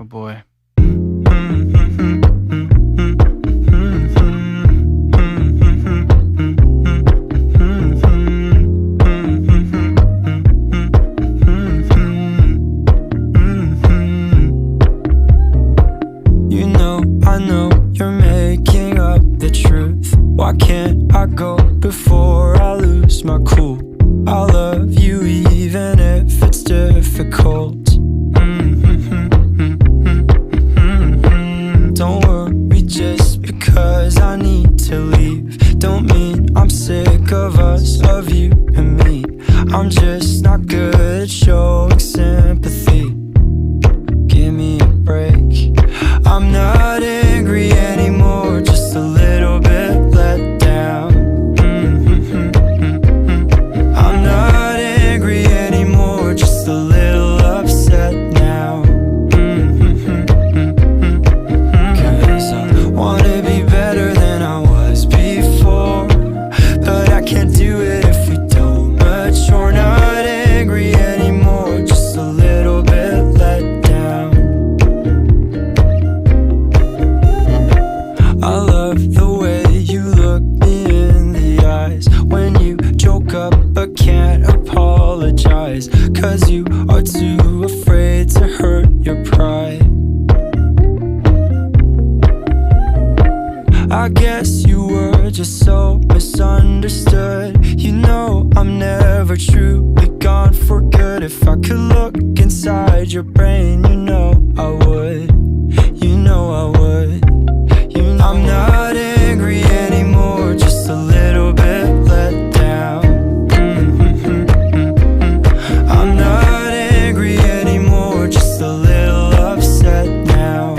Oh boy. You know, I know you're making up the truth. Why can't I go before I lose my cool? I love you even if it's difficult. Don't worry just because I need to leave. Don't mean I'm sick of us, of you and me. I'm just not good at showing sympathy. Give me a break. I'm not angry anymore, just a little bit let down. I'm not angry anymore, just a little upset now. Cause I wanna be better than I was before, but I can't do it if we don't mature. Not angry anymore, just a little bit let down. I love the way you look me in the eyes when you joke up but can't apologize, cause you are too afraid to hurt your pride. I guess you were just so misunderstood. You know I'm never truly gone for good. If I could look inside your brain, you know I would. You know I would. I'm not angry anymore, just a little bit let down. I'm not angry anymore, just a little upset now.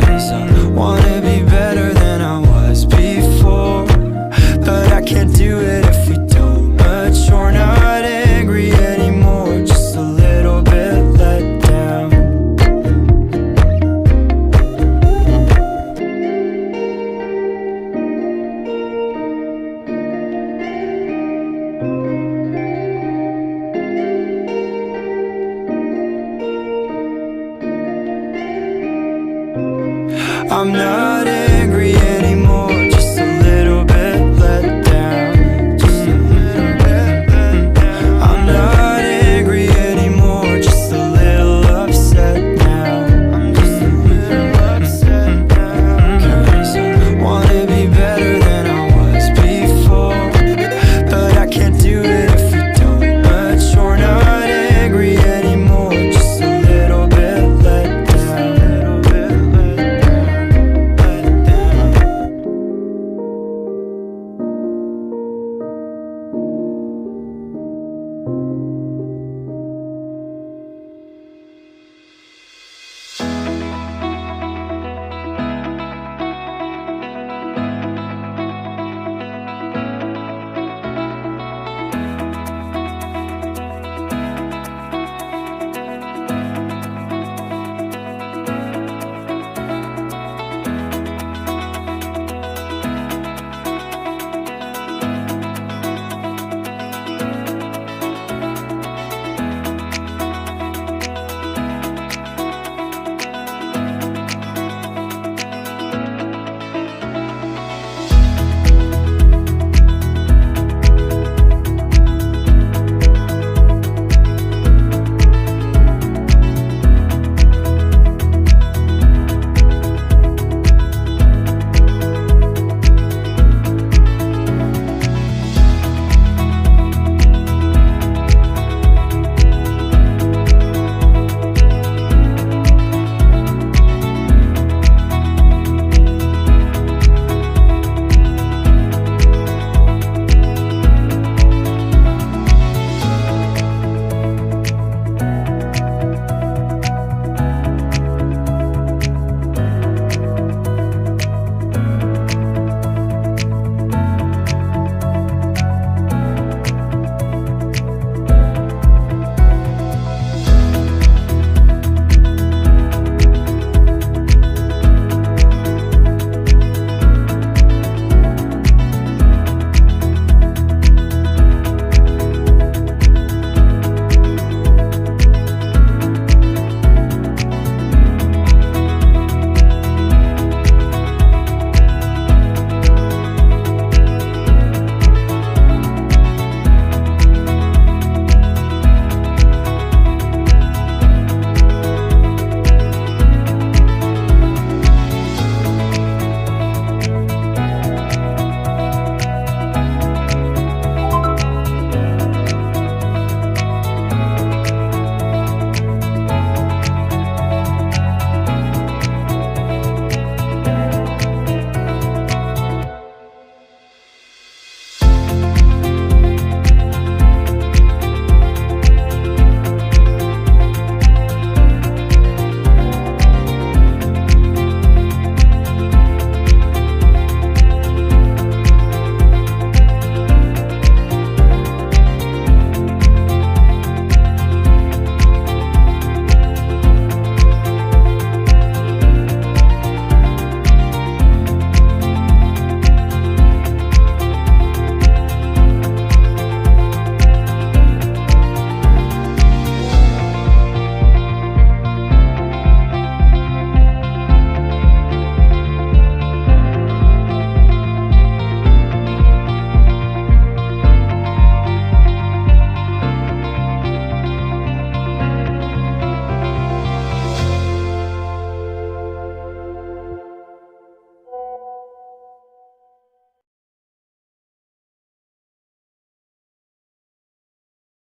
Cause I wanna be better than I was before, but I can't do it if we don't mature. Not angry anymore, just a little bit let down. I'm not